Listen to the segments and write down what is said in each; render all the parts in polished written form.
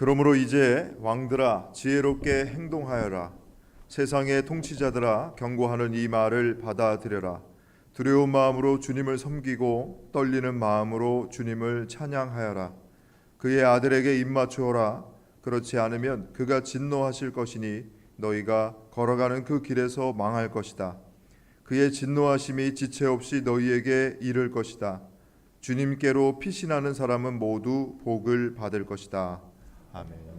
그러므로 이제 왕들아 지혜롭게 행동하여라. 세상의 통치자들아 경고하는 이 말을 받아들여라. 두려운 마음으로 주님을 섬기고 떨리는 마음으로 주님을 찬양하여라. 그의 아들에게 입맞추어라. 그렇지 않으면 그가 진노하실 것이니 너희가 걸어가는 그 길에서 망할 것이다. 그의 진노하심이 지체 없이 너희에게 이를 것이다. 주님께로 피신하는 사람은 모두 복을 받을 것이다. 아멘.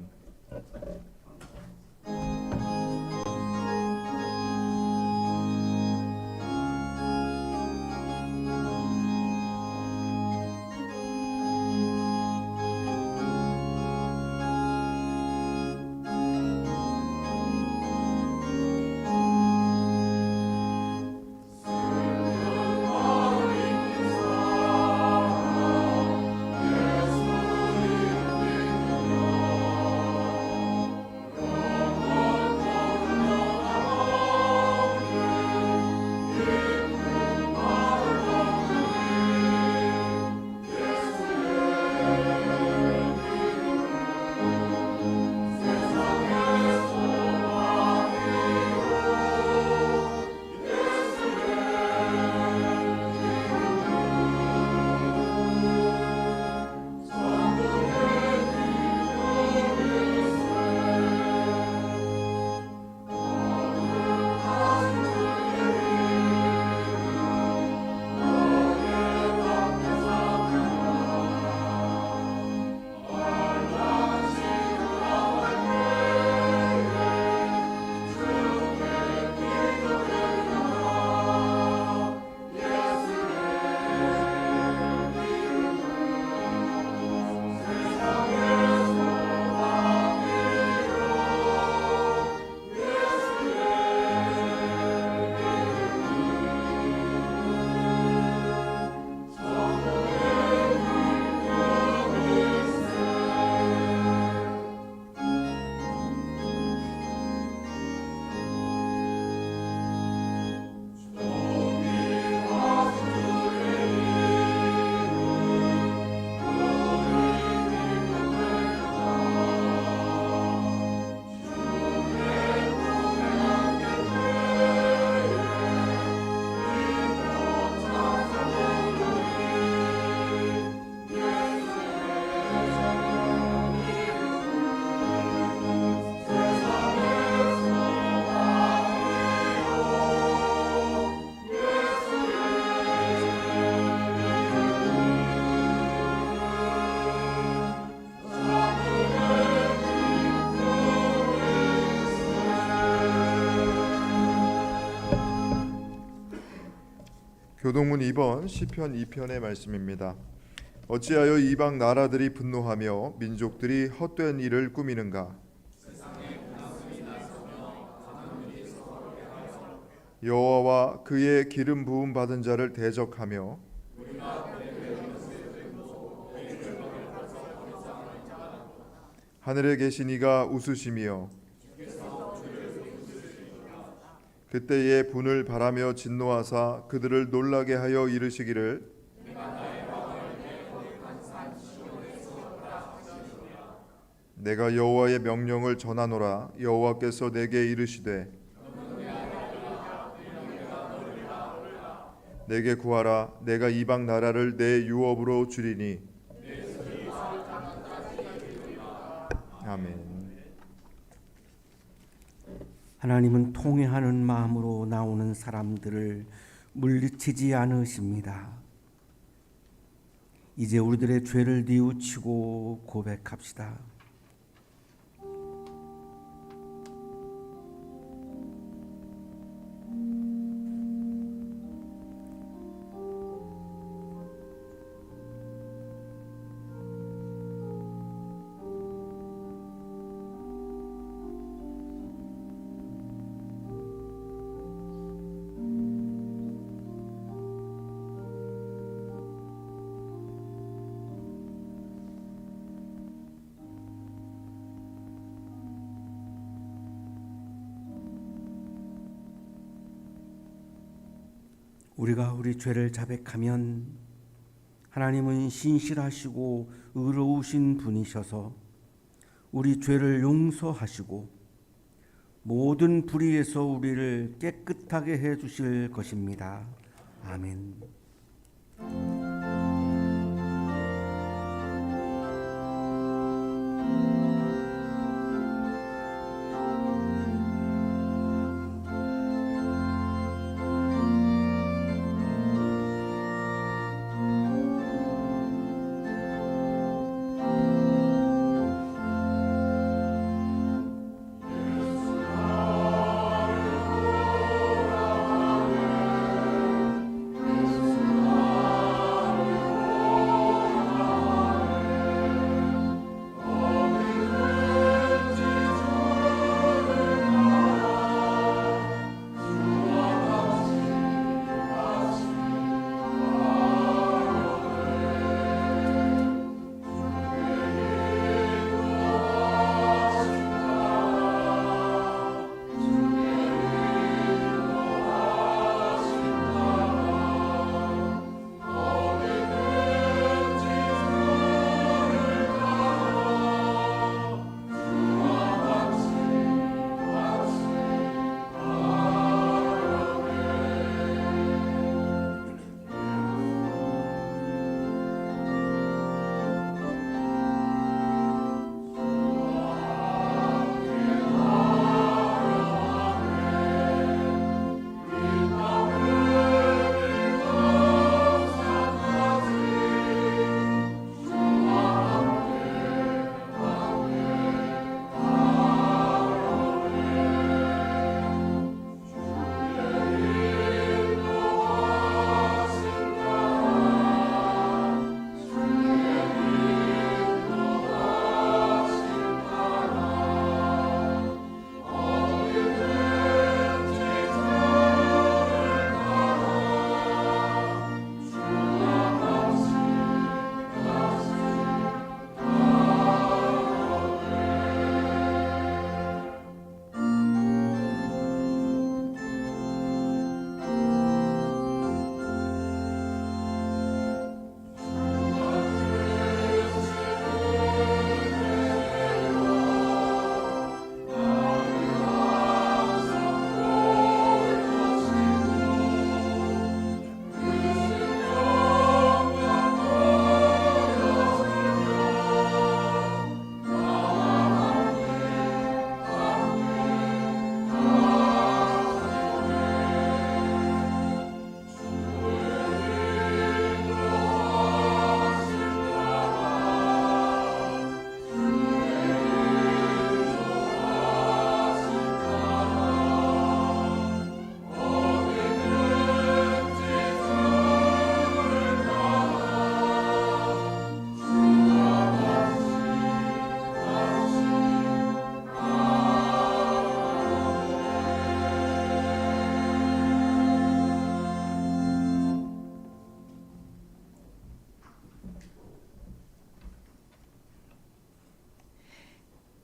교동문 2번 시편 2편의 말씀입니다. 어찌하여 이방 나라들이 분노하며 민족들이 헛된 일을 꾸미는가? 여호와와 그의 기름 부음 받은 자를 대적하며 하늘에 계신 이가 웃으시며 그때에 분을 바라며 진노하사 그들을 놀라게 하여 이르시기를 내가 여호와의 명령을 전하노라. 여호와께서 내게 이르시되 내게 구하라. 내가 이방 나라를 내 유업으로 주리니. 아멘. 하나님은 통회하는 마음으로 나오는 사람들을 물리치지 않으십니다. 이제 우리들의 죄를 뉘우치고 고백합시다. 우리가 우리 죄를 자백하면 하나님은 신실하시고 의로우신 분이셔서 우리 죄를 용서하시고 모든 불의에서 우리를 깨끗하게 해 주실 것입니다. 아멘.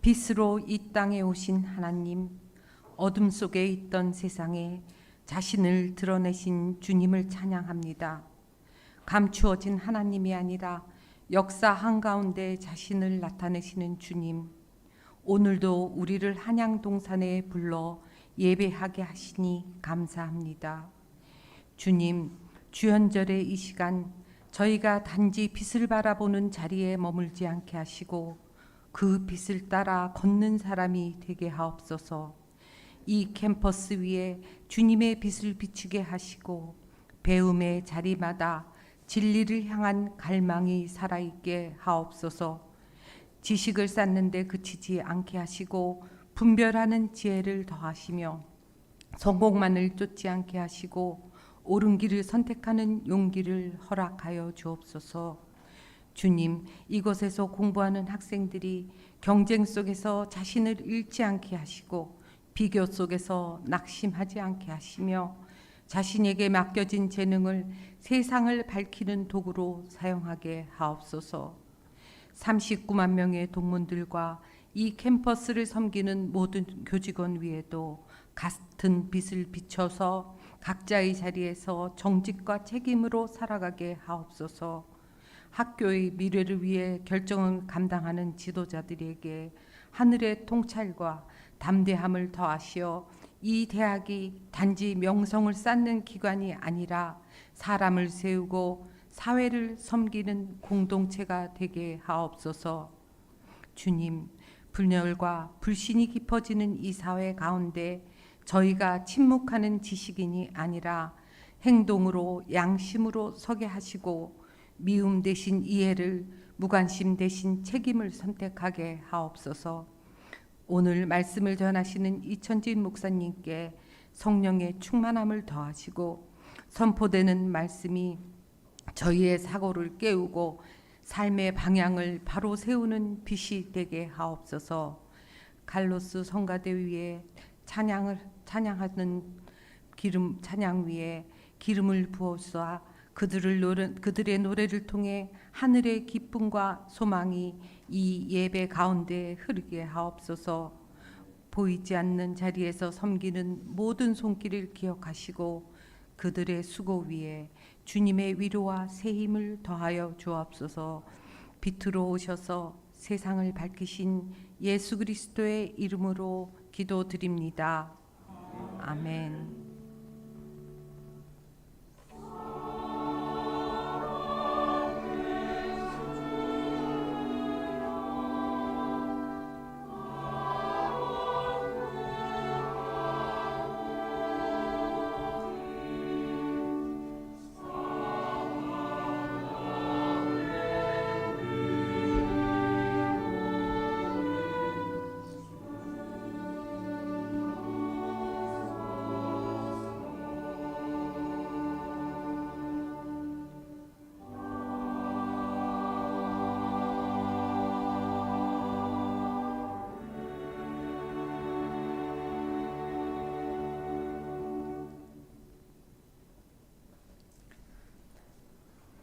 빛으로 이 땅에 오신 하나님, 어둠 속에 있던 세상에 자신을 드러내신 주님을 찬양합니다. 감추어진 하나님이 아니라 역사 한가운데 자신을 나타내시는 주님, 오늘도 우리를 한양동산에 불러 예배하게 하시니 감사합니다. 주님, 주연절의 이 시간 저희가 단지 빛을 바라보는 자리에 머물지 않게 하시고 그 빛을 따라 걷는 사람이 되게 하옵소서. 이 캠퍼스 위에 주님의 빛을 비추게 하시고 배움의 자리마다 진리를 향한 갈망이 살아있게 하옵소서. 지식을 쌓는 데 그치지 않게 하시고 분별하는 지혜를 더하시며 성공만을 쫓지 않게 하시고 옳은 길을 선택하는 용기를 허락하여 주옵소서. 주님, 이곳에서 공부하는 학생들이 경쟁 속에서 자신을 잃지 않게 하시고 비교 속에서 낙심하지 않게 하시며 자신에게 맡겨진 재능을 세상을 밝히는 도구로 사용하게 하옵소서. 39만 명의 동문들과 이 캠퍼스를 섬기는 모든 교직원 위에도 같은 빛을 비춰서 각자의 자리에서 정직과 책임으로 살아가게 하옵소서. 학교의 미래를 위해 결정을 감당하는 지도자들에게 하늘의 통찰과 담대함을 더하시어 이 대학이 단지 명성을 쌓는 기관이 아니라 사람을 세우고 사회를 섬기는 공동체가 되게 하옵소서. 주님, 분열과 불신이 깊어지는 이 사회 가운데 저희가 침묵하는 지식인이 아니라 행동으로 양심으로 서게 하시고 미움 대신 이해를, 무관심 대신 책임을 선택하게 하옵소서. 오늘 말씀을 전하시는 이천진 목사님께 성령의 충만함을 더하시고 선포되는 말씀이 저희의 사고를 깨우고 삶의 방향을 바로 세우는 빛이 되게 하옵소서. 갈로스 성가대 위에 찬양하는 찬양 위에 기름을 부어서 그들의 노래를 통해 하늘의 기쁨과 소망이 이 예배 가운데 흐르게 하옵소서. 보이지 않는 자리에서 섬기는 모든 손길을 기억하시고 그들의 수고 위에 주님의 위로와 새 힘을 더하여 주옵소서. 빛으로 오셔서 세상을 밝히신 예수 그리스도의 이름으로 기도드립니다. 아멘.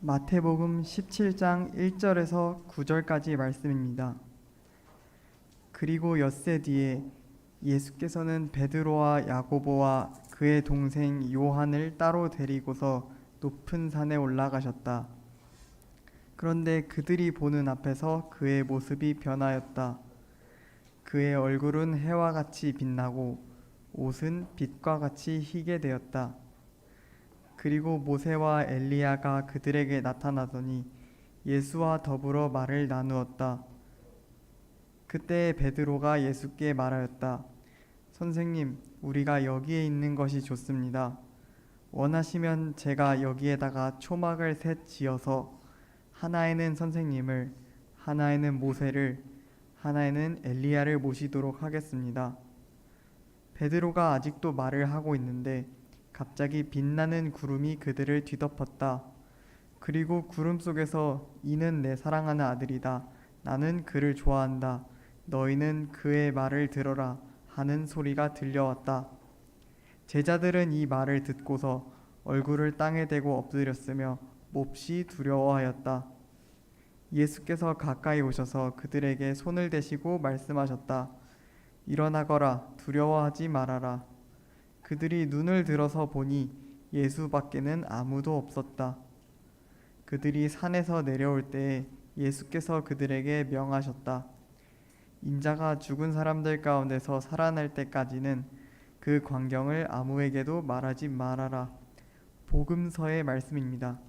마태복음 17장 1절에서 9절까지 말씀입니다. 그리고 엿새 뒤에 예수께서는 베드로와 야고보와 그의 동생 요한을 따로 데리고서 높은 산에 올라가셨다. 그런데 그들이 보는 앞에서 그의 모습이 변하였다. 그의 얼굴은 해와 같이 빛나고 옷은 빛과 같이 희게 되었다. 그리고 모세와 엘리야가 그들에게 나타나더니 예수와 더불어 말을 나누었다. 그때 베드로가 예수께 말하였다. 선생님, 우리가 여기에 있는 것이 좋습니다. 원하시면 제가 여기에다가 초막을 셋 지어서 하나에는 선생님을, 하나에는 모세를, 하나에는 엘리야를 모시도록 하겠습니다. 베드로가 아직도 말을 하고 있는데 갑자기 빛나는 구름이 그들을 뒤덮었다. 그리고 구름 속에서 이는 내 사랑하는 아들이다. 나는 그를 좋아한다. 너희는 그의 말을 들어라 하는 소리가 들려왔다. 제자들은 이 말을 듣고서 얼굴을 땅에 대고 엎드렸으며 몹시 두려워하였다. 예수께서 가까이 오셔서 그들에게 손을 대시고 말씀하셨다. 일어나거라, 두려워하지 말아라. 그들이 눈을 들어서 보니 예수밖에는 아무도 없었다. 그들이 산에서 내려올 때에 예수께서 그들에게 명하셨다. 인자가 죽은 사람들 가운데서 살아날 때까지는 그 광경을 아무에게도 말하지 말아라. 복음서의 말씀입니다.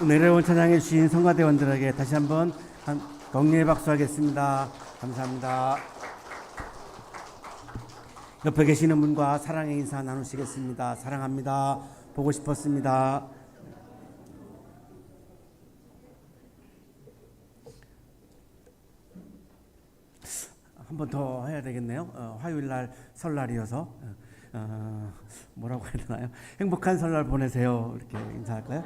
내려온 찬양해 주신 성가대원들에게 다시 한번 격려의 박수하겠습니다. 감사합니다. 옆에 계시는 분과 사랑의 인사 나누시겠습니다. 사랑합니다. 보고 싶었습니다. 한 번 더 해야 되겠네요. 화요일 날 설날이어서 뭐라고 해야 되나요? 행복한 설날 보내세요. 이렇게 인사할까요?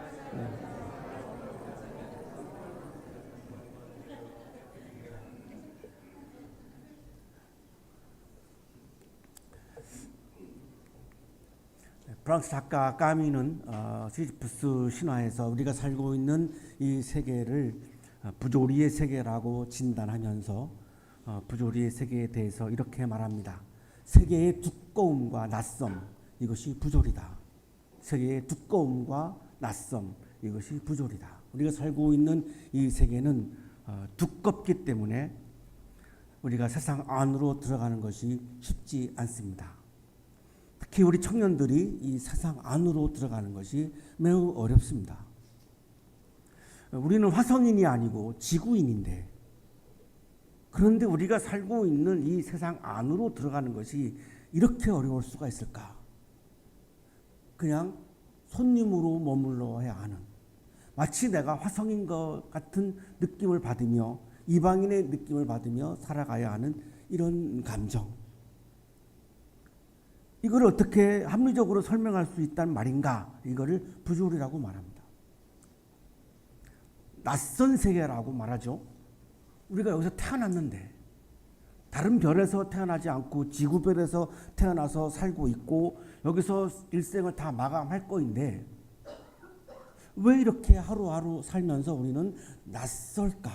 프랑스 작가 까미는 시지프스 신화에서 우리가 살고 있는 이 세계를 부조리의 세계라고 진단하면서 부조리의 세계에 대해서 이렇게 말합니다. 세계의 두꺼움과 낯섦, 이것이 부조리다. 세계의 두꺼움과 낯섦, 이것이 부조리다. 우리가 살고 있는 이 세계는 두껍기 때문에 우리가 세상 안으로 들어가는 것이 쉽지 않습니다. 특히 우리 청년들이 이 세상 안으로 들어가는 것이 매우 어렵습니다. 우리는 화성인이 아니고 지구인인데, 그런데 우리가 살고 있는 이 세상 안으로 들어가는 것이 이렇게 어려울 수가 있을까? 그냥 손님으로 머물러야 하는, 마치 내가 화성인 것 같은 느낌을 받으며 이방인의 느낌을 받으며 살아가야 하는 이런 감정. 이걸 어떻게 합리적으로 설명할 수 있단 말인가? 이거를 부조리라고 말합니다. 낯선 세계라고 말하죠. 우리가 여기서 태어났는데 다른 별에서 태어나지 않고 지구별에서 태어나서 살고 있고 여기서 일생을 다 마감할 거인데 왜 이렇게 하루하루 살면서 우리는 낯설까?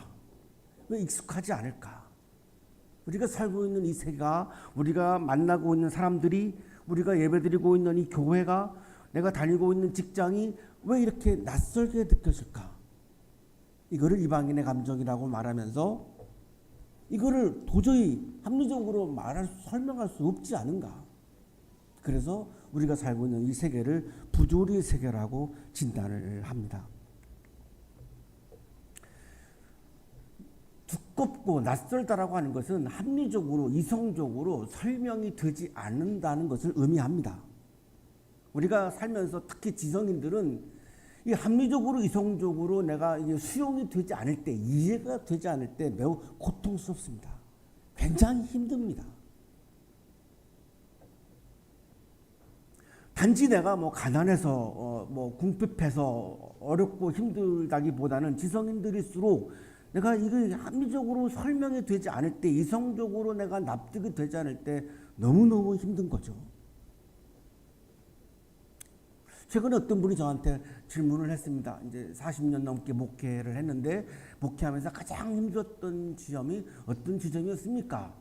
왜 익숙하지 않을까? 우리가 살고 있는 이 세계가, 우리가 만나고 있는 사람들이, 우리가 예배드리고 있는 이 교회가, 내가 다니고 있는 직장이 왜 이렇게 낯설게 느껴질까? 이거를 이방인의 감정이라고 말하면서 이거를 도저히 합리적으로 설명할 수 없지 않은가? 그래서 우리가 살고 있는 이 세계를 부조리의 세계라고 진단을 합니다. 두껍고 낯설다라고 하는 것은 합리적으로, 이성적으로 설명이 되지 않는다는 것을 의미합니다. 우리가 살면서 특히 지성인들은 이 합리적으로, 이성적으로 내가 이게 수용이 되지 않을 때, 이해가 되지 않을 때 매우 고통스럽습니다. 굉장히 힘듭니다. 단지 내가 가난해서 궁핍해서 어렵고 힘들다기보다는 지성인들일수록 내가 이게 합리적으로 설명이 되지 않을 때, 이성적으로 내가 납득이 되지 않을 때 너무너무 힘든 거죠. 최근에 어떤 분이 저한테 질문을 했습니다. 이제 40년 넘게 목회를 했는데 목회하면서 가장 힘들었던 지점이 어떤 지점이었습니까?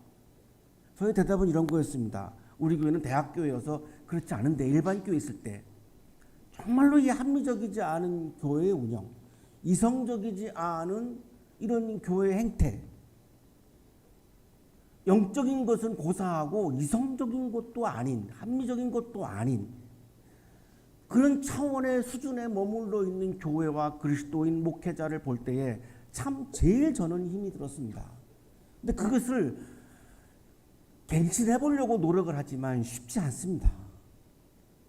저의 대답은 이런 거였습니다. 우리 교회는 대학교여서 그렇지 않은데 일반 교회 있을 때 정말로 이 합리적이지 않은 교회의 운영, 이성적이지 않은 이런 교회 행태, 영적인 것은 고사하고 이성적인 것도 아닌, 합리적인 것도 아닌 그런 차원의 수준에 머물러 있는 교회와 그리스도인 목회자를 볼 때에 참 제일 저는 힘이 들었습니다. 근데 그것을 갱신해 보려고 노력을 하지만 쉽지 않습니다.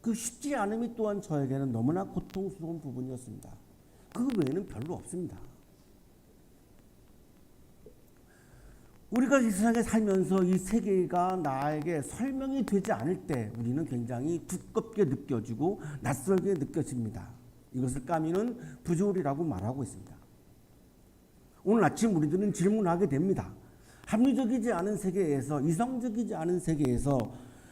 그 쉽지 않음이 또한 저에게는 너무나 고통스러운 부분이었습니다. 그 외에는 별로 없습니다. 우리가 이 세상에 살면서 이 세계가 나에게 설명이 되지 않을 때 우리는 굉장히 두껍게 느껴지고 낯설게 느껴집니다. 이것을 까미는 부조리라고 말하고 있습니다. 오늘 아침 우리들은 질문하게 됩니다. 합리적이지 않은 세계에서, 이성적이지 않은 세계에서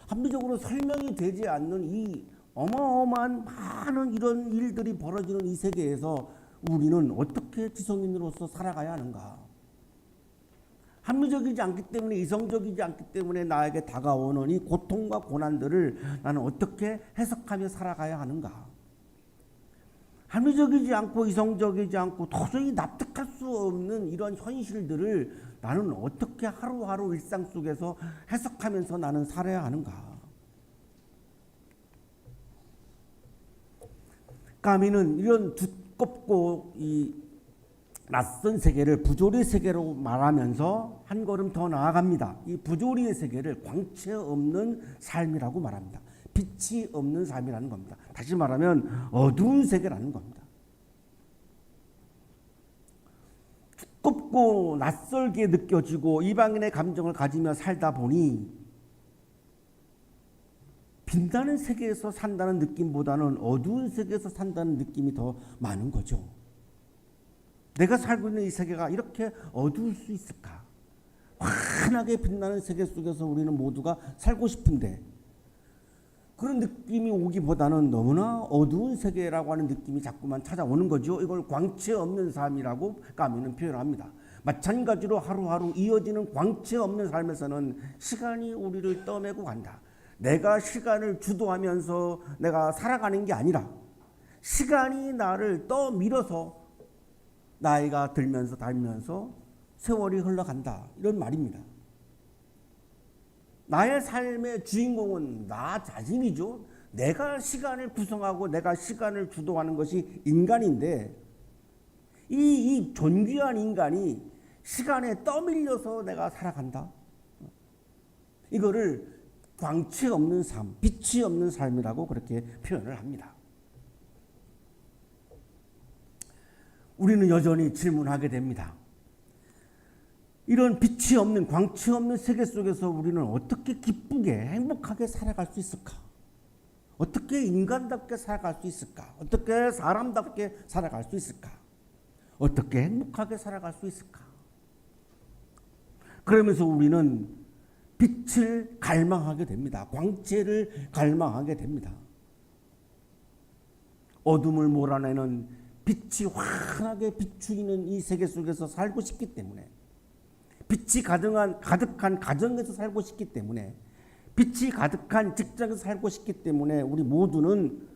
합리적으로 설명이 되지 않는 이 어마어마한 많은 이런 일들이 벌어지는 이 세계에서 우리는 어떻게 지성인으로서 살아가야 하는가? 합리적이지 않기 때문에, 이성적이지 않기 때문에 나에게 다가오는 이 고통과 고난들을 나는 어떻게 해석하며 살아가야 하는가? 합리적이지 않고 이성적이지 않고 도저히 납득할 수 없는 이런 현실들을 나는 어떻게 하루하루 일상 속에서 해석하면서 나는 살아야 하는가? 까미는 이런 두껍고 이 낯선 세계를 부조리 세계로 말하면서 한 걸음 더 나아갑니다. 이 부조리의 세계를 광채 없는 삶이라고 말합니다. 빛이 없는 삶이라는 겁니다. 다시 말하면 어두운 세계라는 겁니다. 두껍고 낯설게 느껴지고 이방인의 감정을 가지며 살다 보니 빛나는 세계에서 산다는 느낌보다는 어두운 세계에서 산다는 느낌이 더 많은 거죠. 내가 살고 있는 이 세계가 이렇게 어두울 수 있을까? 환하게 빛나는 세계 속에서 우리는 모두가 살고 싶은데 그런 느낌이 오기보다는 너무나 어두운 세계라고 하는 느낌이 자꾸만 찾아오는 거죠. 이걸 광채 없는 삶이라고 까미는 표현합니다. 마찬가지로 하루하루 이어지는 광채 없는 삶에서는 시간이 우리를 떠매고 간다. 내가 시간을 주도하면서 내가 살아가는 게 아니라 시간이 나를 떠밀어서 나이가 들면서 달면서 세월이 흘러간다. 이런 말입니다. 나의 삶의 주인공은 나 자신이죠. 내가 시간을 구성하고 내가 시간을 주도하는 것이 인간인데 이 존귀한 인간이 시간에 떠밀려서 내가 살아간다. 이거를 광채 없는 삶, 빛이 없는 삶이라고 그렇게 표현을 합니다. 우리는 여전히 질문하게 됩니다. 이런 빛이 없는 광채 없는 세계 속에서 우리는 어떻게 기쁘게 행복하게 살아갈 수 있을까? 어떻게 인간답게 살아갈 수 있을까? 어떻게 사람답게 살아갈 수 있을까? 어떻게 행복하게 살아갈 수 있을까? 그러면서 우리는 빛을 갈망하게 됩니다. 광채를 갈망하게 됩니다. 어둠을 몰아내는 빛이 환하게 비추이는 이 세계 속에서 살고 싶기 때문에 빛이 가득한 가정에서 살고 싶기 때문에 빛이 가득한 직장에서 살고 싶기 때문에 우리 모두는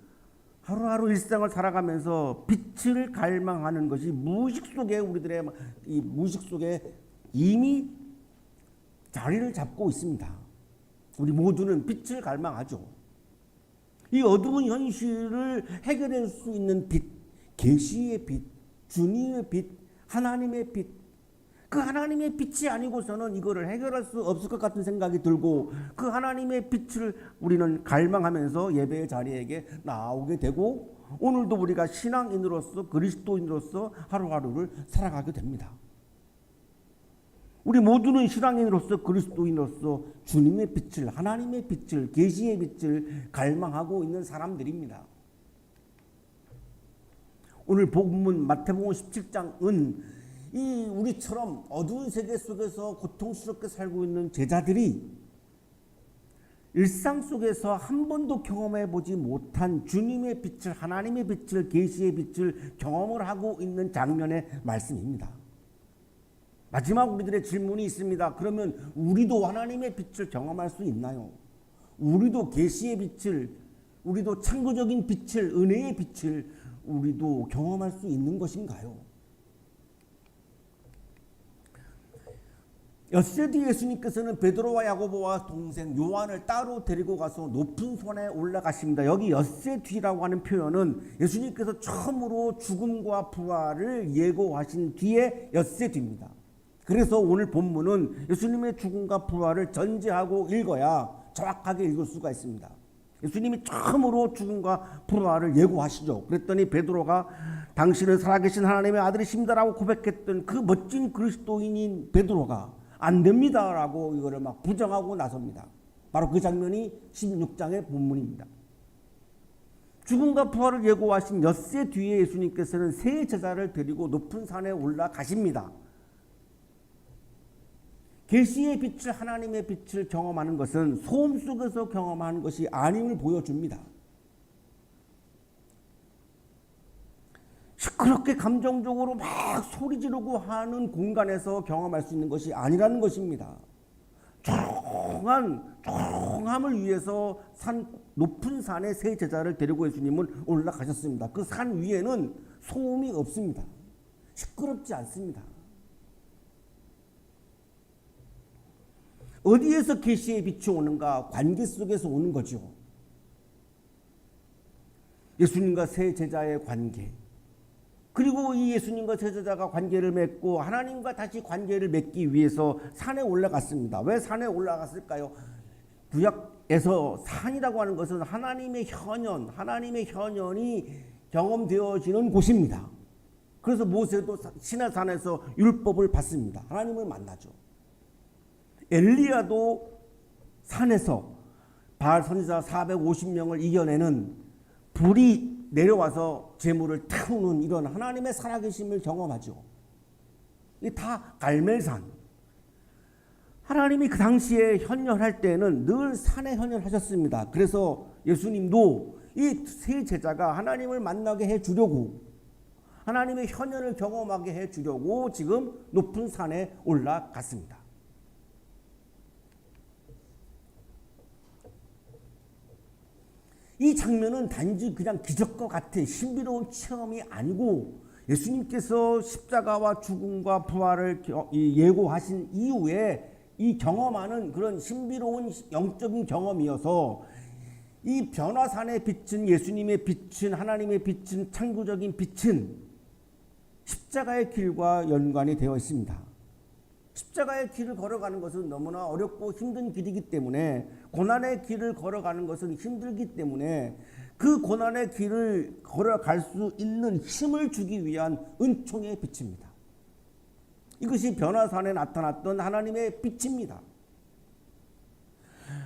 하루하루 일상을 살아가면서 빛을 갈망하는 것이 무의식 속에 우리들의 이 무의식 속에 이미 자리를 잡고 있습니다. 우리 모두는 빛을 갈망하죠. 이 어두운 현실을 해결할 수 있는 빛, 계시의 빛, 주님의 빛, 하나님의 빛, 그 하나님의 빛이 아니고서는 이거를 해결할 수 없을 것 같은 생각이 들고 그 하나님의 빛을 우리는 갈망하면서 예배의 자리에게 나오게 되고 오늘도 우리가 신앙인으로서 그리스도인으로서 하루하루를 살아가게 됩니다. 우리 모두는 신앙인으로서 그리스도인으로서 주님의 빛을, 하나님의 빛을, 계시의 빛을 갈망하고 있는 사람들입니다. 오늘 본문 마태복음 17장은 이 우리처럼 어두운 세계 속에서 고통스럽게 살고 있는 제자들이 일상 속에서 한 번도 경험해 보지 못한 주님의 빛을, 하나님의 빛을, 계시의 빛을 경험을 하고 있는 장면의 말씀입니다. 마지막 우리들의 질문이 있습니다. 그러면 우리도 하나님의 빛을 경험할 수 있나요? 우리도 계시의 빛을, 우리도 창조적인 빛을, 은혜의 빛을 우리도 경험할 수 있는 것인가요? 엿새 뒤 예수님께서는 베드로와 야고보와 동생 요한을 따로 데리고 가서 높은 산에 올라가십니다. 여기 엿새 뒤라고 하는 표현은 예수님께서 처음으로 죽음과 부활을 예고하신 뒤에 엿새 뒤입니다. 그래서 오늘 본문은 예수님의 죽음과 부활을 전제하고 읽어야 정확하게 읽을 수가 있습니다. 예수님이 처음으로 죽음과 부활을 예고하시죠. 그랬더니 베드로가 당신은 살아계신 하나님의 아들이십니다라고 고백했던 그 멋진 그리스도인인 베드로가 안 됩니다라고 이거를 막 부정하고 나섭니다. 바로 그 장면이 16장의 본문입니다. 죽음과 부활을 예고하신 엿새 뒤에 예수님께서는 세 제자를 데리고 높은 산에 올라가십니다. 계시의 빛을, 하나님의 빛을 경험하는 것은 소음 속에서 경험하는 것이 아님을 보여줍니다. 시끄럽게 감정적으로 막 소리 지르고 하는 공간에서 경험할 수 있는 것이 아니라는 것입니다. 조용함을 위해서 높은 산에 세 제자를 데리고 예수님은 올라가셨습니다. 그 산 위에는 소음이 없습니다. 시끄럽지 않습니다. 어디에서 계시의 빛이 오는가? 관계 속에서 오는 거죠. 예수님과 세 제자의 관계. 그리고 이 예수님과 제자가 관계를 맺고 하나님과 다시 관계를 맺기 위해서 산에 올라갔습니다. 왜 산에 올라갔을까요? 구약에서 산이라고 하는 것은 하나님의 현현이 경험되어지는 곳입니다. 그래서 모세도 시내산에서 율법을 받습니다. 하나님을 만나죠. 엘리야도 산에서 바알 선지자 450명을 이겨내는 불이 내려와서 재물을 태우는 이런 하나님의 살아계심을 경험하죠. 이게 다 갈멜산. 하나님이 그 당시에 현현할 때는 늘 산에 현현하셨습니다. 그래서 예수님도 이 세 제자가 하나님을 만나게 해주려고, 하나님의 현현을 경험하게 해주려고 지금 높은 산에 올라갔습니다. 이 장면은 단지 그냥 기적과 같은 신비로운 체험이 아니고 예수님께서 십자가와 죽음과 부활을 예고하신 이후에 이 경험하는 그런 신비로운 영적인 경험이어서 이 변화산에 비친 예수님의 빛은, 하나님의 빛은, 창조적인 빛은 십자가의 길과 연관이 되어 있습니다. 십자가의 길을 걸어가는 것은 너무나 어렵고 힘든 길이기 때문에, 고난의 길을 걸어가는 것은 힘들기 때문에 그 고난의 길을 걸어갈 수 있는 힘을 주기 위한 은총의 빛입니다. 이것이 변화산에 나타났던 하나님의 빛입니다.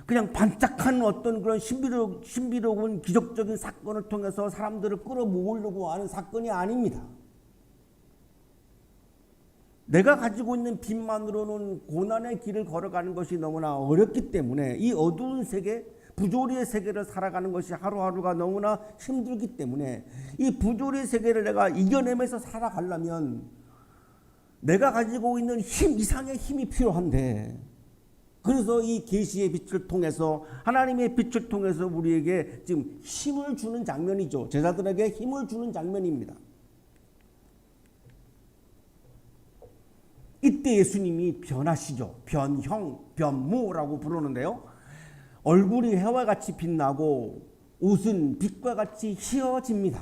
그냥 반짝하는 어떤 그런 신비로운 기적적인 사건을 통해서 사람들을 끌어모으려고 하는 사건이 아닙니다. 내가 가지고 있는 빛만으로는 고난의 길을 걸어가는 것이 너무나 어렵기 때문에, 이 어두운 세계, 부조리의 세계를 살아가는 것이 하루하루가 너무나 힘들기 때문에 이 부조리의 세계를 내가 이겨내면서 살아가려면 내가 가지고 있는 힘 이상의 힘이 필요한데, 그래서 이 계시의 빛을 통해서, 하나님의 빛을 통해서 우리에게 지금 힘을 주는 장면이죠. 제자들에게 힘을 주는 장면입니다. 이때 예수님이 변하시죠. 변형, 변모라고 부르는데요. 얼굴이 해와 같이 빛나고 옷은 빛과 같이 휘어집니다.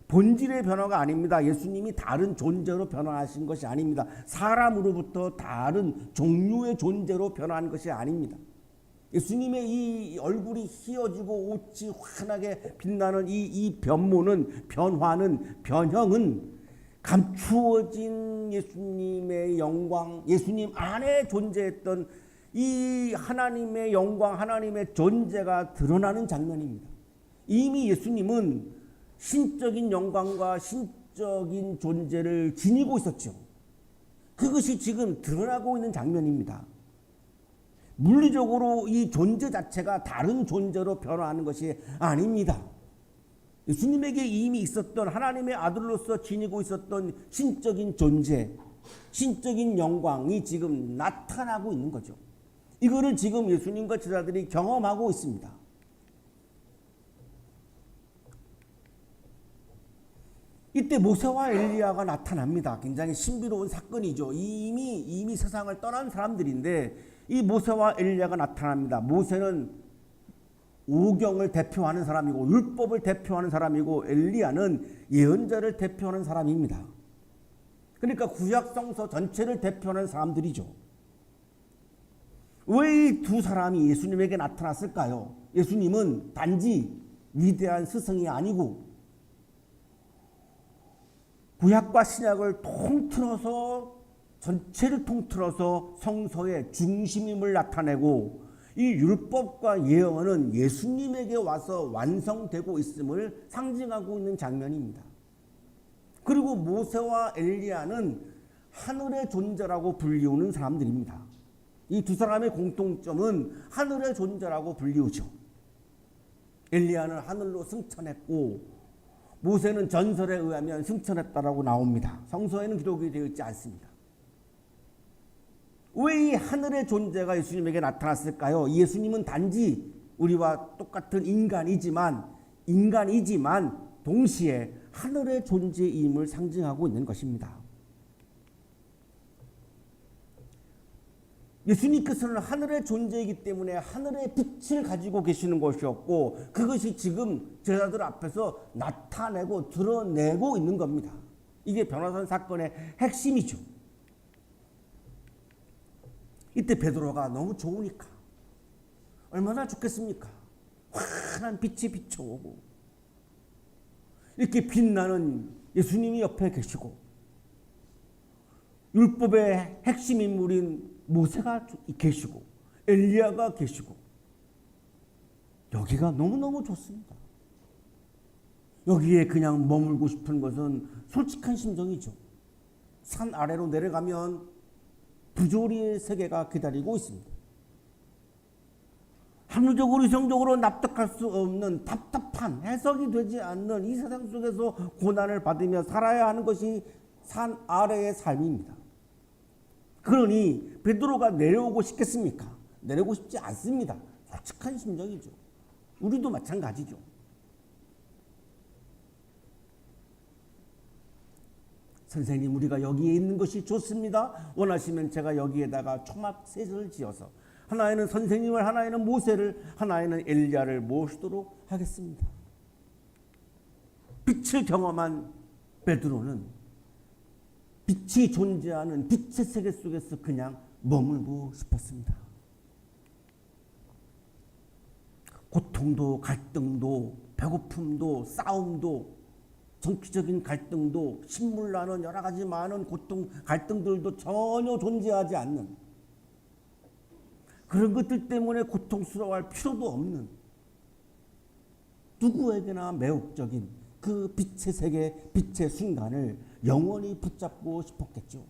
본질의 변화가 아닙니다. 예수님이 다른 존재로 변화하신 것이 아닙니다. 사람으로부터 다른 종류의 존재로 변화한 것이 아닙니다. 예수님의 이 얼굴이 휘어지고 옷이 환하게 빛나는 이 변모는, 변형은 감추어진 예수님의 영광, 예수님 안에 존재했던 이 하나님의 영광, 하나님의 존재가 드러나는 장면입니다. 이미 예수님은 신적인 영광과 신적인 존재를 지니고 있었죠. 그것이 지금 드러나고 있는 장면입니다. 물리적으로 이 존재 자체가 다른 존재로 변화하는 것이 아닙니다. 예수님에게 이미 있었던, 하나님의 아들로서 지니고 있었던 신적인 존재, 신적인 영광이 지금 나타나고 있는 거죠. 이거를 지금 예수님과 제자들이 경험하고 있습니다. 이때 모세와 엘리야가 나타납니다. 굉장히 신비로운 사건이죠. 이미 세상을 떠난 사람들인데 이 모세와 엘리야가 나타납니다. 모세는 오경을 대표하는 사람이고 율법을 대표하는 사람이고, 엘리야는 예언자를 대표하는 사람입니다. 그러니까 구약 성서 전체를 대표하는 사람들이죠. 왜 이 두 사람이 예수님에게 나타났을까요? 예수님은 단지 위대한 스승이 아니고 구약과 신약을 통틀어서, 전체를 통틀어서 성서의 중심임을 나타내고, 이 율법과 예언은 예수님에게 와서 완성되고 있음을 상징하고 있는 장면입니다. 그리고 모세와 엘리야는 하늘의 존재라고 불리우는 사람들입니다. 이 두 사람의 공통점은 하늘의 존재라고 불리우죠. 엘리야는 하늘로 승천했고 모세는 전설에 의하면 승천했다라고 나옵니다. 성서에는 기록이 되어 있지 않습니다. 왜 이 하늘의 존재가 예수님에게 나타났을까요? 예수님은 단지 우리와 똑같은 인간이지만 동시에 하늘의 존재임을 상징하고 있는 것입니다. 예수님께서는 하늘의 존재이기 때문에 하늘의 빛을 가지고 계시는 것이었고 그것이 지금 제자들 앞에서 나타내고 드러내고 있는 겁니다. 이게 변화산 사건의 핵심이죠. 이때 베드로가 너무 좋으니까 얼마나 좋겠습니까? 환한 빛이 비춰오고 이렇게 빛나는 예수님이 옆에 계시고 율법의 핵심 인물인 모세가 계시고 엘리야가 계시고 여기가 너무너무 좋습니다. 여기에 그냥 머물고 싶은 것은 솔직한 심정이죠. 산 아래로 내려가면 부조리의 세계가 기다리고 있습니다. 합리적으로 이성적으로 납득할 수 없는 답답한 해석이 되지 않는 이 세상 속에서 고난을 받으며 살아야 하는 것이 산 아래의 삶입니다. 그러니 베드로가 내려오고 싶겠습니까? 내려오고 싶지 않습니다. 솔직한 심정이죠. 우리도 마찬가지죠. 선생님, 우리가 여기에 있는 것이 좋습니다. 원하시면 제가 여기에다가 초막셋을 지어서 하나에는 선생님을, 하나에는 모세를, 하나에는 엘리야를 모시도록 하겠습니다. 빛을 경험한 베드로는 빛이 존재하는 빛의 세계 속에서 그냥 머물고 싶었습니다. 고통도 갈등도 배고픔도 싸움도 정치적인 갈등도 신물나는 여러 가지 많은 고통 갈등들도 전혀 존재하지 않는 그런 것들 때문에 고통스러워할 필요도 없는 누구에게나 매혹적인 그 빛의 세계, 빛의 순간을 영원히 붙잡고 싶었겠죠.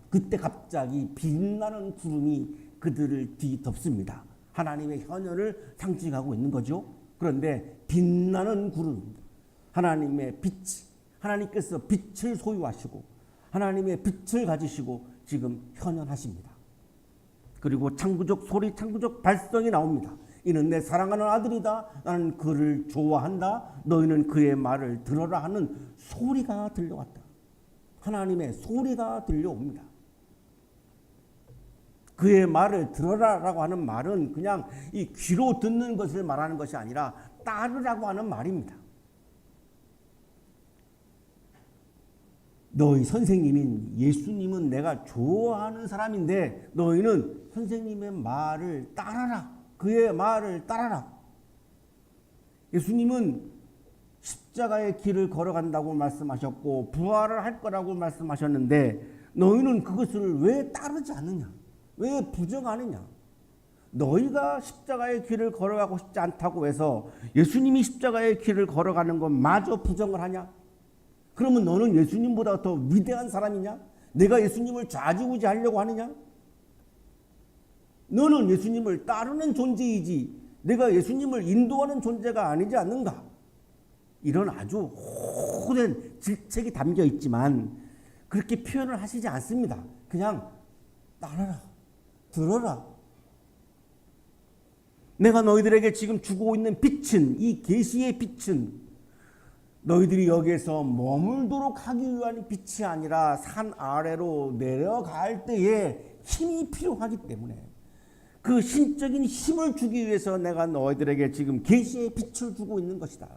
그때 갑자기 빛나는 구름이 그들을 뒤덮습니다. 하나님의 현현을 상징하고 있는 거죠. 그런데 빛나는 구름입니다. 하나님의 빛, 하나님께서 빛을 소유하시고 하나님의 빛을 가지시고 지금 현현하십니다. 그리고 창조적 소리, 창조적 발성이 나옵니다. 이는 내 사랑하는 아들이다. 나는 그를 좋아한다. 너희는 그의 말을 들어라 하는 소리가 들려왔다. 하나님의 소리가 들려옵니다. 그의 말을 들어라라고 하는 말은 그냥 이 귀로 듣는 것을 말하는 것이 아니라 따르라고 하는 말입니다. 너희 선생님인 예수님은 내가 좋아하는 사람인데 너희는 선생님의 말을 따라라. 그의 말을 따라라. 예수님은 십자가의 길을 걸어간다고 말씀하셨고 부활을 할 거라고 말씀하셨는데 너희는 그것을 왜 따르지 않느냐? 왜 부정하느냐? 너희가 십자가의 길을 걸어가고 싶지 않다고 해서 예수님이 십자가의 길을 걸어가는 것마저 부정을 하냐? 그러면 너는 예수님보다 더 위대한 사람이냐? 내가 예수님을 좌지우지하려고 하느냐? 너는 예수님을 따르는 존재이지 내가 예수님을 인도하는 존재가 아니지 않는가? 이런 아주 호된 질책이 담겨 있지만 그렇게 표현을 하시지 않습니다. 그냥 따라라, 들어라. 내가 너희들에게 지금 주고 있는 빛은, 이 계시의 빛은 너희들이 여기에서 머물도록 하기 위한 빛이 아니라 산 아래로 내려갈 때에 힘이 필요하기 때문에 그 신적인 힘을 주기 위해서 내가 너희들에게 지금 계시의 빛을 주고 있는 것이다.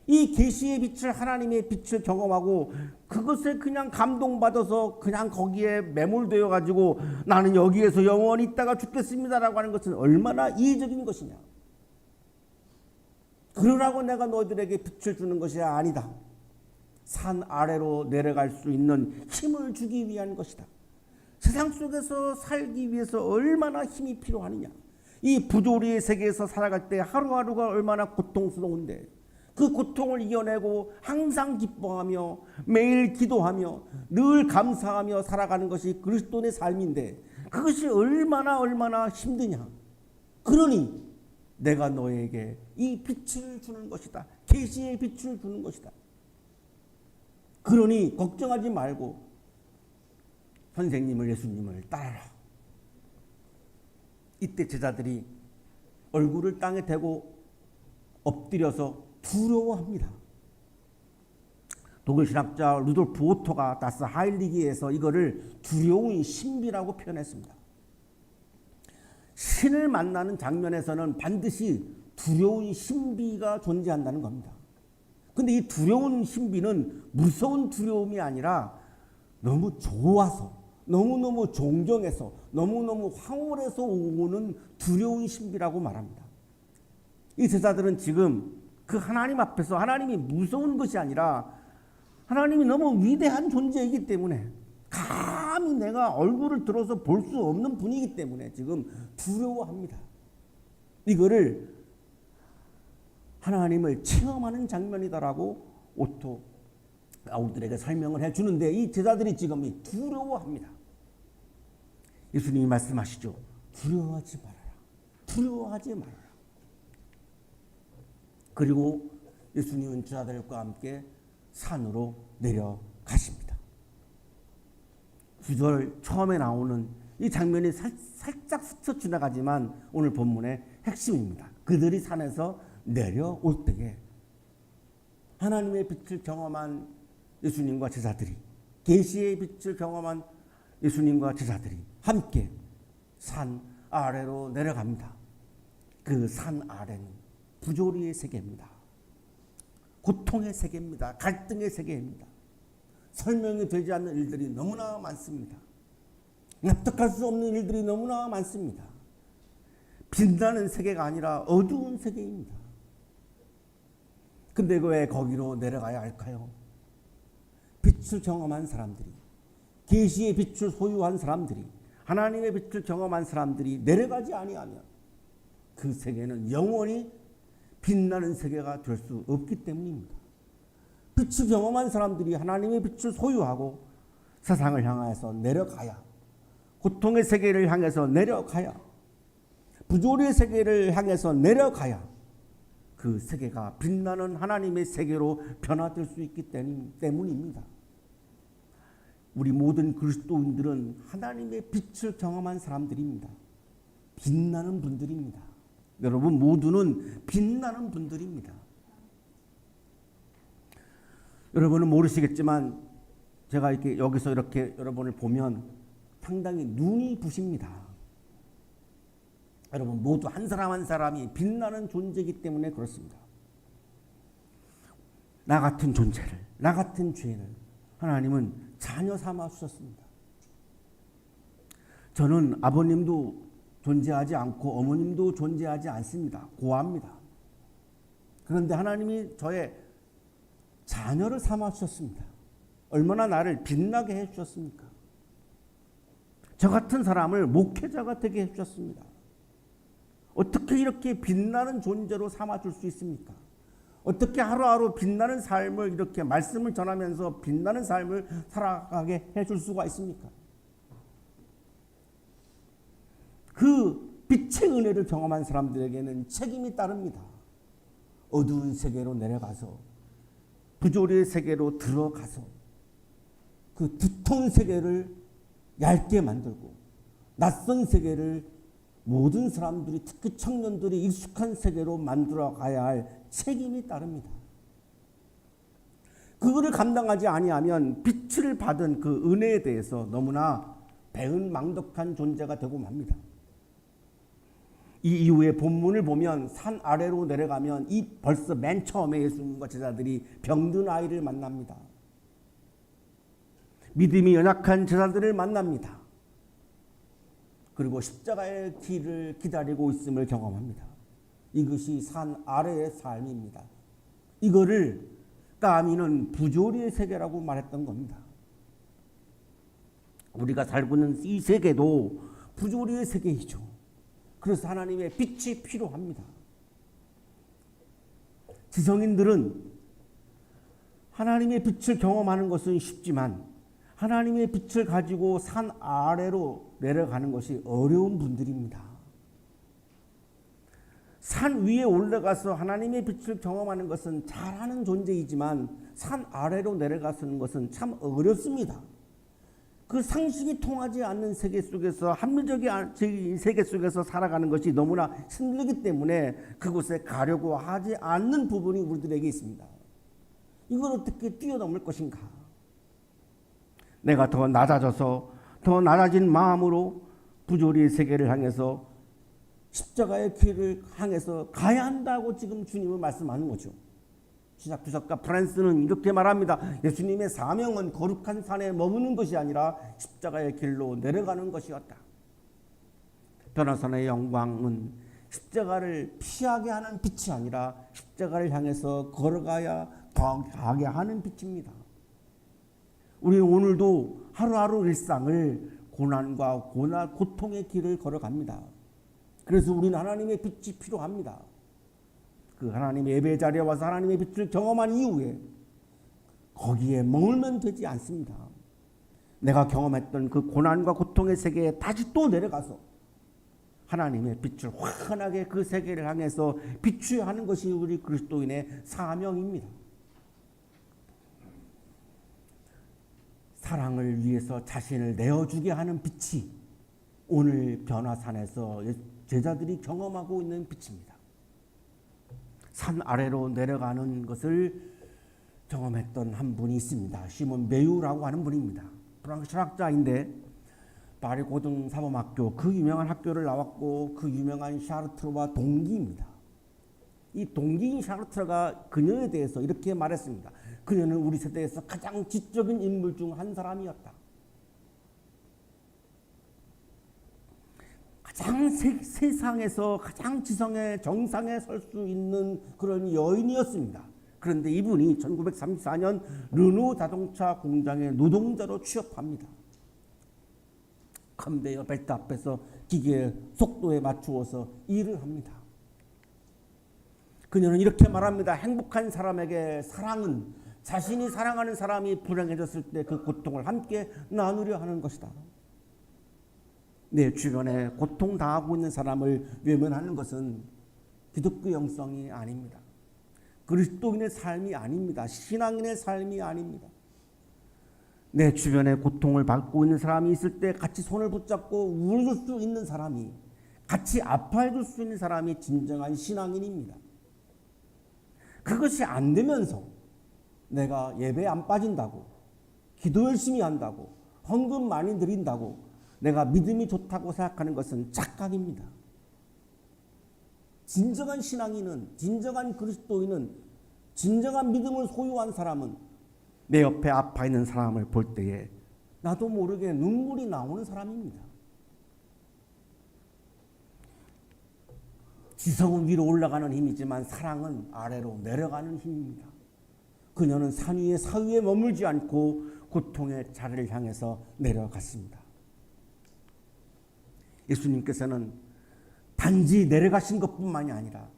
이 계시의 빛을, 하나님의 빛을 경험하고 그것에 그냥 감동받아서 그냥 거기에 매몰되어 가지고 나는 여기에서 영원히 있다가 죽겠습니다라고 하는 것은 얼마나 이의적인 것이냐. 그러라고 내가 너희들에게 빛을 주는 것이 아니다. 산 아래로 내려갈 수 있는 힘을 주기 위한 것이다. 세상 속에서 살기 위해서 얼마나 힘이 필요하느냐. 이 부조리의 세계에서 살아갈 때 하루하루가 얼마나 고통스러운데 그 고통을 이겨내고 항상 기뻐하며 매일 기도하며 늘 감사하며 살아가는 것이 그리스도의 삶인데 그것이 얼마나 힘드냐. 그러니 내가 너에게 이 빛을 주는 것이다. 계시의 빛을 주는 것이다. 그러니 걱정하지 말고 선생님을, 예수님을 따라라. 이때 제자들이 얼굴을 땅에 대고 엎드려서 두려워합니다. 독일 신학자 루돌프 오토가 다스 하일리기에서 이거를 두려운 신비라고 표현했습니다. 신을 만나는 장면에서는 반드시 두려운 신비가 존재한다는 겁니다. 근데 이 두려운 신비는 무서운 두려움이 아니라 너무 좋아서, 너무너무 존경해서, 너무너무 황홀해서 오는 두려운 신비라고 말합니다. 이 제자들은 지금 그 하나님 앞에서 하나님이 무서운 것이 아니라 하나님이 너무 위대한 존재이기 때문에, 감히 내가 얼굴을 들어서 볼 수 없는 분이기 때문에 지금 두려워합니다. 이거를 하나님을 체험하는 장면이다라고 오토 우리들에게 설명을 해주는데, 이 제자들이 지금 두려워합니다. 예수님이 말씀하시죠. 두려워하지 말아라. 두려워하지 말아라. 그리고 예수님은 제자들과 함께 산으로 내려가십니다. 9절 처음에 나오는 이 장면이 살짝 스쳐 지나가지만 오늘 본문의 핵심입니다. 그들이 산에서 내려올 때에 하나님의 빛을 경험한 예수님과 제자들이, 계시의 빛을 경험한 예수님과 제자들이 함께 산 아래로 내려갑니다. 그 산 아래는 부조리의 세계입니다. 고통의 세계입니다. 갈등의 세계입니다. 설명이 되지 않는 일들이 너무나 많습니다. 납득할 수 없는 일들이 너무나 많습니다. 빛나는 세계가 아니라 어두운 세계입니다. 근데 왜 거기로 내려가야 할까요? 빛을 경험한 사람들이, 계시의 빛을 소유한 사람들이, 하나님의 빛을 경험한 사람들이 내려가지 아니하면 그 세계는 영원히 빛나는 세계가 될 수 없기 때문입니다. 빛을 경험한 사람들이 하나님의 빛을 소유하고 세상을 향해서 내려가야, 고통의 세계를 향해서 내려가야, 부조리의 세계를 향해서 내려가야 그 세계가 빛나는 하나님의 세계로 변화될 수 있기 때문입니다. 우리 모든 그리스도인들은 하나님의 빛을 경험한 사람들입니다. 빛나는 분들입니다. 여러분 모두는 빛나는 분들입니다. 여러분은 모르시겠지만 제가 이렇게 여기서 이렇게 여러분을 보면 상당히 눈이 부십니다. 여러분 모두 한 사람 한 사람이 빛나는 존재이기 때문에 그렇습니다. 나 같은 존재를, 나 같은 죄인을 하나님은 자녀 삼아 주셨습니다. 저는 아버님도 존재하지 않고 어머님도 존재하지 않습니다. 고아입니다. 그런데 하나님이 저의 자녀를 삼아 주셨습니다. 얼마나 나를 빛나게 해 주셨습니까? 저 같은 사람을 목회자가 되게 해 주셨습니다. 어떻게 이렇게 빛나는 존재로 삼아줄 수 있습니까? 어떻게 하루하루 빛나는 삶을, 이렇게 말씀을 전하면서 빛나는 삶을 살아가게 해줄 수가 있습니까? 그 빛의 은혜를 경험한 사람들에게는 책임이 따릅니다. 어두운 세계로 내려가서, 부조리의 세계로 들어가서 그 두터운 세계를 얇게 만들고, 낯선 세계를 모든 사람들이, 특히 청년들이 익숙한 세계로 만들어 가야 할 책임이 따릅니다. 그거를 감당하지 아니하면 빛을 받은 그 은혜에 대해서 너무나 배은망덕한 존재가 되고 맙니다. 이 이후에 본문을 보면 산 아래로 내려가면 이 벌써 맨 처음에 예수님과 제자들이 병든 아이를 만납니다. 믿음이 연약한 제자들을 만납니다. 그리고 십자가의 길을 기다리고 있음을 경험합니다. 이것이 산 아래의 삶입니다. 이거를 까미는 부조리의 세계라고 말했던 겁니다. 우리가 살고 있는 이 세계도 부조리의 세계이죠. 그래서 하나님의 빛이 필요합니다. 지성인들은 하나님의 빛을 경험하는 것은 쉽지만 하나님의 빛을 가지고 산 아래로 내려가는 것이 어려운 분들입니다. 산 위에 올라가서 하나님의 빛을 경험하는 것은 잘하는 존재이지만 산 아래로 내려가는 것은 참 어렵습니다. 그 상식이 통하지 않는 세계 속에서, 합리적인 세계 속에서 살아가는 것이 너무나 힘들기 때문에 그곳에 가려고 하지 않는 부분이 우리들에게 있습니다. 이걸 어떻게 뛰어넘을 것인가? 내가 더 낮아져서 더 낮아진 마음으로 부조리의 세계를 향해서 십자가의 길을 향해서 가야 한다고 지금 주님은 말씀하는 거죠. 신학주석가 프란스는 이렇게 말합니다. 예수님의 사명은 거룩한 산에 머무는 것이 아니라 십자가의 길로 내려가는 것이었다. 변화산의 영광은 십자가를 피하게 하는 빛이 아니라 십자가를 향해서 걸어가야 더 가게 하는 빛입니다. 우리는 오늘도 하루하루 일상을 고난과 고통의 길을 걸어갑니다. 그래서 우리는 하나님의 빛이 필요합니다. 그 하나님의 예배 자리에 와서 하나님의 빛을 경험한 이후에 거기에 머물면 되지 않습니다. 내가 경험했던 그 고난과 고통의 세계에 다시 또 내려가서 하나님의 빛을 환하게 그 세계를 향해서 비추어야 하는 것이 우리 그리스도인의 사명입니다. 사랑을 위해서 자신을 내어주게 하는 빛이 오늘 변화산에서 제자들이 경험하고 있는 빛입니다. 산 아래로 내려가는 것을 경험했던 한 분이 있습니다. 시몬 메유라고 하는 분입니다. 프랑스 철학자인데 파리 고등사범학교 그 유명한 학교를 나왔고 그 유명한 샤르트르와 동기입니다. 이 동기인 샤르트르가 그녀에 대해서 이렇게 말했습니다. 그녀는 우리 세대에서 가장 지적인 인물 중 한 사람이었다. 가장 세상에서 가장 지성의 정상에 설 수 있는 그런 여인이었습니다. 그런데 이분이 1934년 르노 자동차 공장의 노동자로 취업합니다. 컨베이어 벨트 앞에서 기계의 속도에 맞추어서 일을 합니다. 그녀는 이렇게 말합니다. 행복한 사람에게 사랑은 자신이 사랑하는 사람이 불행해졌을 때 그 고통을 함께 나누려 하는 것이다. 내 주변에 고통당하고 있는 사람을 외면하는 것은 기독교 영성이 아닙니다. 그리스도인의 삶이 아닙니다. 신앙인의 삶이 아닙니다. 내 주변에 고통을 받고 있는 사람이 있을 때 같이 손을 붙잡고 울을 수 있는 사람이, 같이 아파해 줄 수 있는 사람이 진정한 신앙인입니다. 그것이 안 되면서 내가 예배에 안 빠진다고, 기도 열심히 한다고, 헌금 많이 드린다고 내가 믿음이 좋다고 생각하는 것은 착각입니다. 진정한 신앙인은, 진정한 그리스도인은, 진정한 믿음을 소유한 사람은 내 옆에 아파 있는 사람을 볼 때에 나도 모르게 눈물이 나오는 사람입니다. 지성은 위로 올라가는 힘이지만 사랑은 아래로 내려가는 힘입니다. 그녀는 산 위에 사위에 머물지 않고 고통의 자리를 향해서 내려갔습니다. 예수님께서는 단지 내려가신 것뿐만이 아니라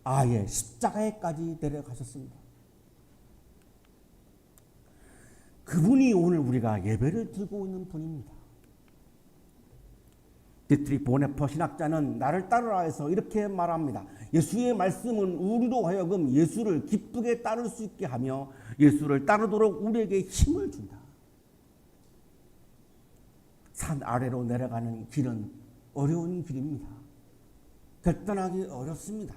아예 십자가에까지 내려가셨습니다. 그분이 오늘 우리가 예배를 드리고 있는 분입니다. 디트리 보네퍼 신학자는 나를 따르라 해서 이렇게 말합니다. 예수의 말씀은 우리로 하여금 예수를 기쁘게 따를 수 있게 하며 예수를 따르도록 우리에게 힘을 준다. 산 아래로 내려가는 길은 어려운 길입니다. 결단하기 어렵습니다.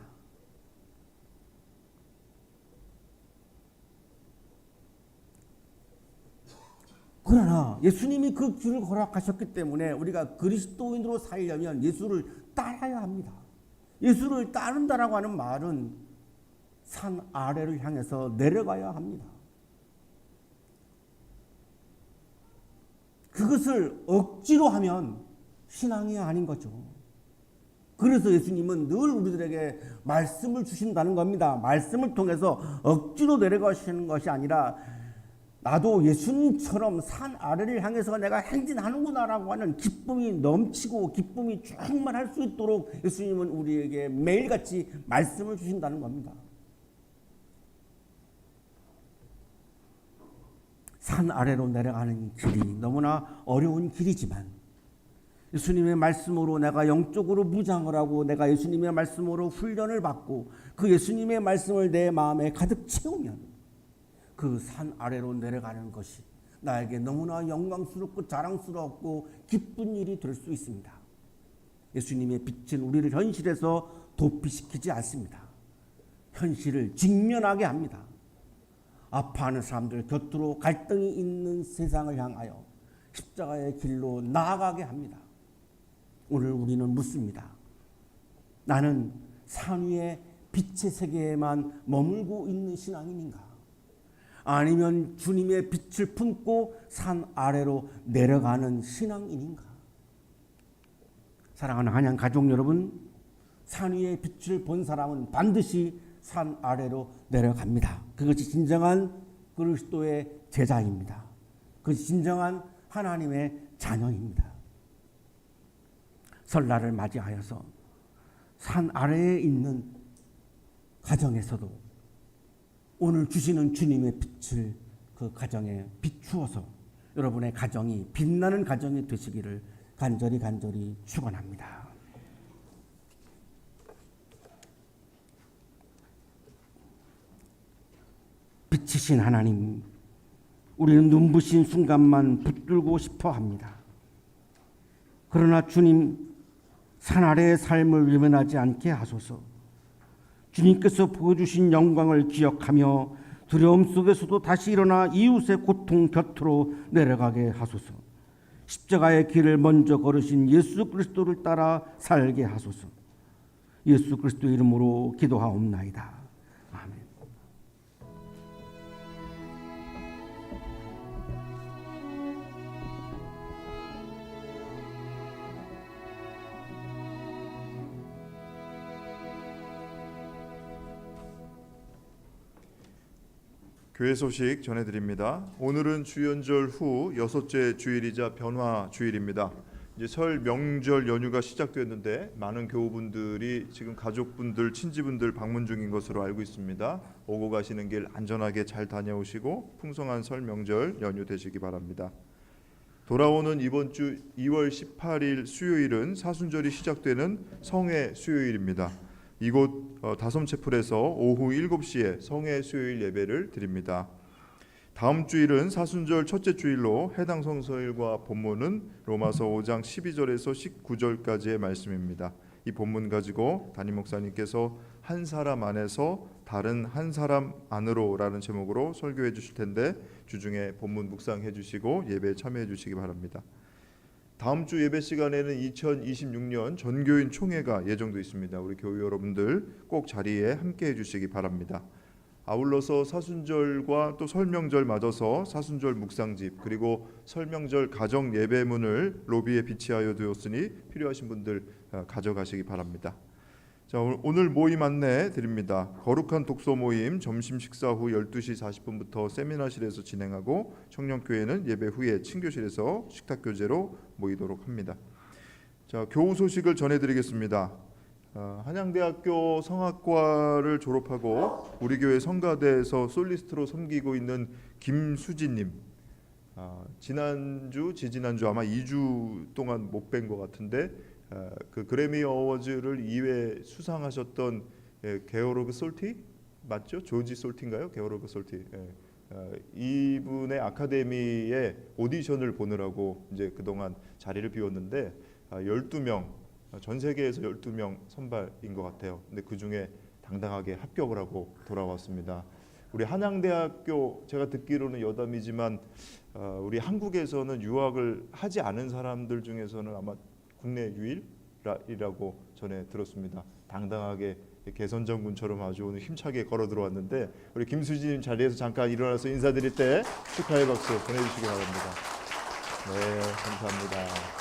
그러나 예수님이 그 길을 허락하셨기 때문에 우리가 그리스도인으로 살려면 예수를 따라야 합니다. 예수를 따른다라고 하는 말은 산 아래를 향해서 내려가야 합니다. 그것을 억지로 하면 신앙이 아닌 거죠. 그래서 예수님은 늘 우리들에게 말씀을 주신다는 겁니다. 말씀을 통해서 억지로 내려가시는 것이 아니라 나도 예수님처럼 산 아래를 향해서 내가 행진하는구나라고 하는 기쁨이 넘치고 기쁨이 충만할 수 있도록 예수님은 우리에게 매일같이 말씀을 주신다는 겁니다. 산 아래로 내려가는 길이 너무나 어려운 길이지만 예수님의 말씀으로 내가 영적으로 무장을 하고 내가 예수님의 말씀으로 훈련을 받고 그 예수님의 말씀을 내 마음에 가득 채우면 그 산 아래로 내려가는 것이 나에게 너무나 영광스럽고 자랑스럽고 기쁜 일이 될 수 있습니다. 예수님의 빛은 우리를 현실에서 도피시키지 않습니다. 현실을 직면하게 합니다. 아파하는 사람들 곁으로 갈등이 있는 세상을 향하여 십자가의 길로 나아가게 합니다. 오늘 우리는 묻습니다. 나는 산 위에 빛의 세계에만 머물고 있는 신앙인인가? 아니면 주님의 빛을 품고 산 아래로 내려가는 신앙인인가? 사랑하는 한양 가족 여러분, 산 위에 빛을 본 사람은 반드시 산 아래로 내려갑니다. 그것이 진정한 그리스도의 제자입니다. 그것이 진정한 하나님의 자녀입니다. 설날을 맞이하여서 산 아래에 있는 가정에서도 오늘 주시는 주님의 빛을 그 가정에 비추어서 여러분의 가정이 빛나는 가정이 되시기를 간절히 축원합니다. 빛이신 하나님, 우리는 눈부신 순간만 붙들고 싶어 합니다. 그러나 주님, 산 아래의 삶을 외면하지 않게 하소서. 주님께서 보여주신 영광을 기억하며 두려움 속에서도 다시 일어나 이웃의 고통 곁으로 내려가게 하소서. 십자가의 길을 먼저 걸으신 예수 그리스도를 따라 살게 하소서. 예수 그리스도의 이름으로 기도하옵나이다. 아멘. 교회 소식 전해드립니다. 오늘은 주연절 후 6째 주일이자 변화 주일입니다. 이제 설 명절 연휴가 시작됐는데 많은 교우분들이 지금 가족분들, 친지분들 방문 중인 것으로 알고 있습니다. 오고 가시는 길 안전하게 잘 다녀오시고 풍성한 설 명절 연휴 되시기 바랍니다. 돌아오는 이번 주 2월 18일 수요일은 사순절이 시작되는 성회 수요일입니다. 이곳 다솜채플에서 오후 7시에 성회 수요일 예배를 드립니다. 다음 주일은 사순절 첫째 주일로 해당 성서일과 본문은 로마서 5장 12절에서 19절까지의 말씀입니다. 이 본문 가지고 담임 목사님께서 한 사람 안에서 다른 한 사람 안으로라는 제목으로 설교해 주실 텐데 주중에 본문 묵상해 주시고 예배에 참여해 주시기 바랍니다. 다음 주 예배 시간에는 2026년 전교인 총회가 예정돼 있습니다. 우리 교회 여러분들 꼭 자리에 함께해 주시기 바랍니다. 아울러서 사순절과 또 설명절 맞아서 사순절 묵상집 그리고 설명절 가정 예배문을 로비에 비치하여 두었으니 필요하신 분들 가져가시기 바랍니다. 자, 오늘 모임 안내 드립니다. 거룩한 독서 모임 점심 식사 후 12시 40분부터 세미나실에서 진행하고 청년교회는 예배 후에 친교실에서 식탁교제로 모이도록 합니다. 자, 교우 소식을 전해드리겠습니다. 한양대학교 성악과를 졸업하고 우리 교회 성가대에서 솔리스트로 섬기고 있는 김수진님, 지난주, 지지난주 아마 2주 동안 못 뵌 것 같은데 그 그래미 어워즈를 2회 수상하셨던 게오르그 솔티 맞죠? 조지 솔티인가요? 게오르그 솔티. 이분의 아카데미에 오디션을 보느라고 이제 그동안 자리를 비웠는데 12명 전 세계에서 12명 선발인 것 같아요. 근데 그 중에 당당하게 합격을 하고 돌아왔습니다. 우리 한양대학교 제가 듣기로는 여담이지만 우리 한국에서는 유학을 하지 않은 사람들 중에서는 아마 국내 유일이라고 전에 들었습니다. 당당하게 개선장군처럼 아주 오늘 힘차게 걸어 들어왔는데 우리 김수진 자리에서 잠깐 일어나서 인사드릴 때 축하의 박수 보내주시기 바랍니다. 네, 감사합니다.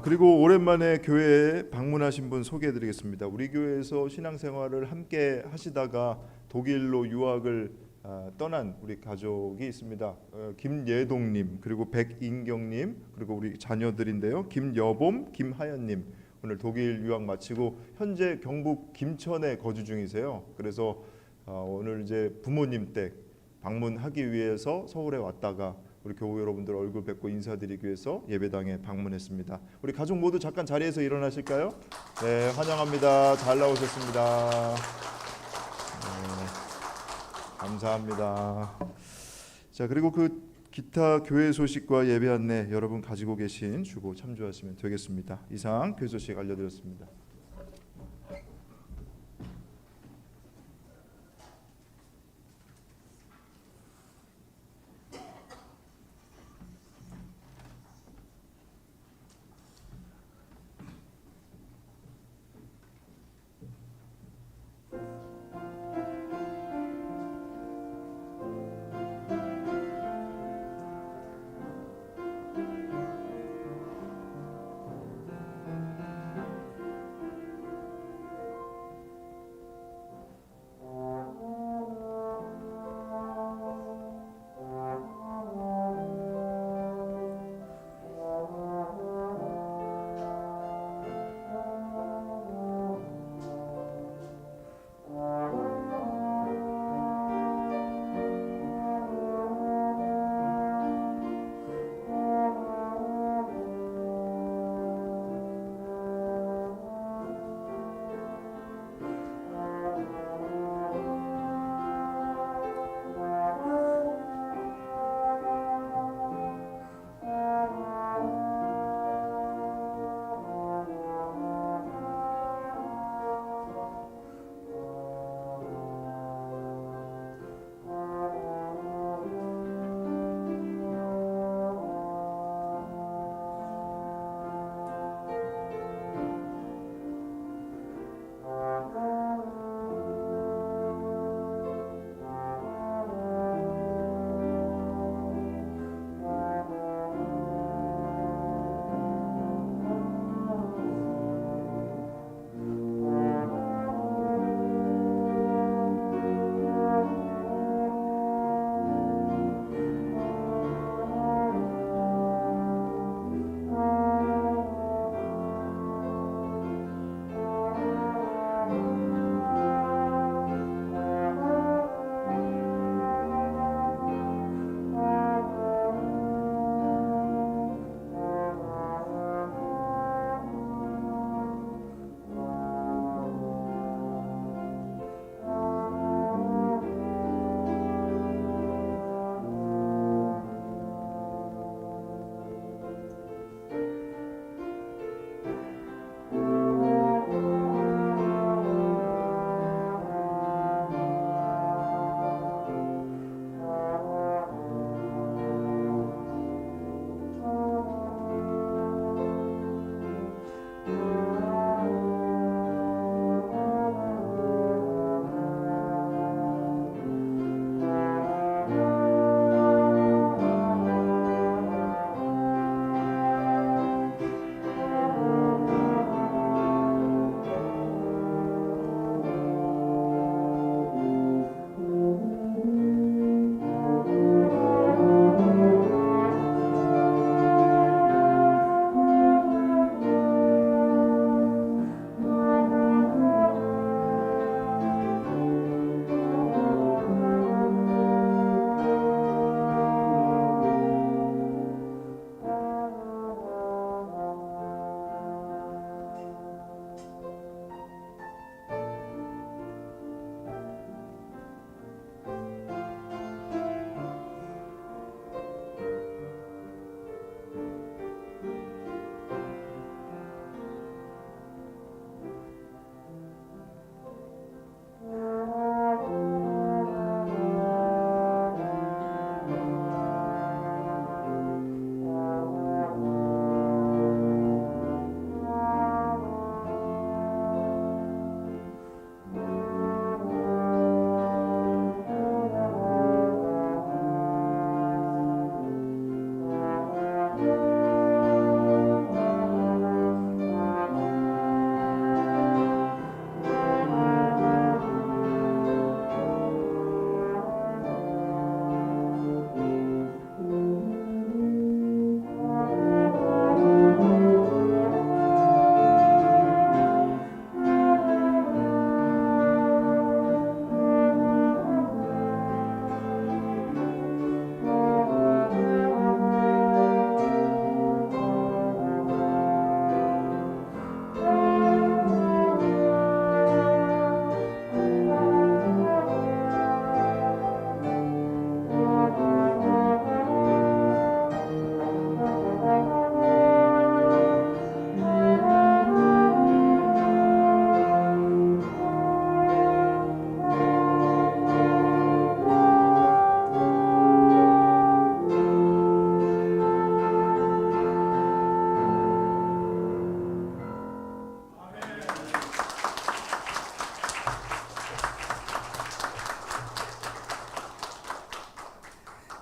그리고 오랜만에 교회에 방문하신 분 소개해드리겠습니다. 우리 교회에서 신앙생활을 함께 하시다가 독일로 유학을 떠난 우리 가족이 있습니다. 김예동님 그리고 백인경님 그리고 우리 자녀들인데요. 김여봄, 김하연님 오늘 독일 유학 마치고 현재 경북 김천에 거주 중이세요. 그래서 오늘 이제 부모님 댁 방문하기 위해서 서울에 왔다가 우리 교우 여러분들 얼굴 뵙고 인사드리기 위해서 예배당에 방문했습니다. 우리 가족 모두 잠깐 자리에서 일어나실까요? 네, 환영합니다. 잘 나오셨습니다. 네, 감사합니다. 자, 그리고 그 기타 교회 소식과 예배 안내 여러분 가지고 계신 주고 참조하시면 되겠습니다. 이상 교회 소식 알려드렸습니다.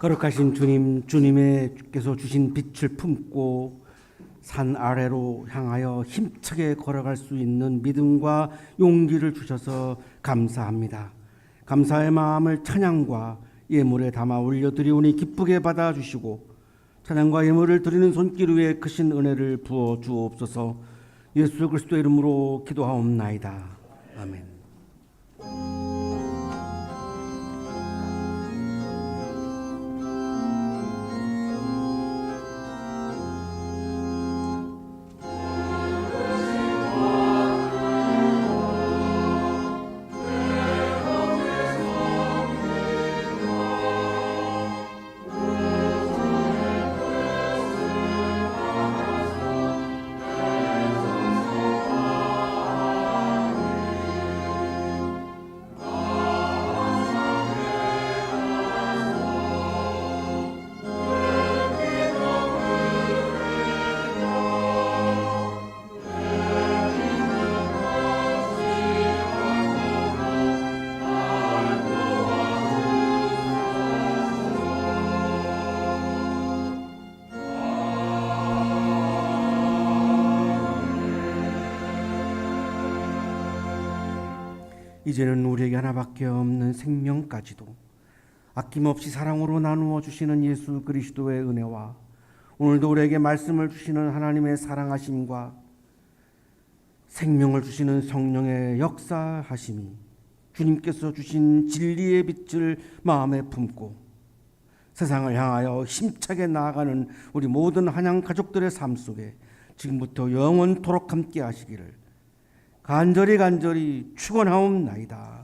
거룩하신 주님, 주님께서 주신 빛을 품고 산 아래로 향하여 힘차게 걸어갈 수 있는 믿음과 용기를 주셔서 감사합니다. 감사의 마음을 찬양과 예물에 담아 올려드리오니 기쁘게 받아주시고 찬양과 예물을 드리는 손길 위에 크신 은혜를 부어 주옵소서. 예수 그리스도의 이름으로 기도하옵나이다. 아멘. 이제는 우리에게 하나밖에 없는 생명까지도 아낌없이 사랑으로 나누어 주시는 예수 그리스도의 은혜와 오늘도 우리에게 말씀을 주시는 하나님의 사랑하심과 생명을 주시는 성령의 역사하심이 주님께서 주신 진리의 빛을 마음에 품고 세상을 향하여 힘차게 나아가는 우리 모든 한양 가족들의 삶 속에 지금부터 영원토록 함께 하시기를 간절히 축원하옵나이다.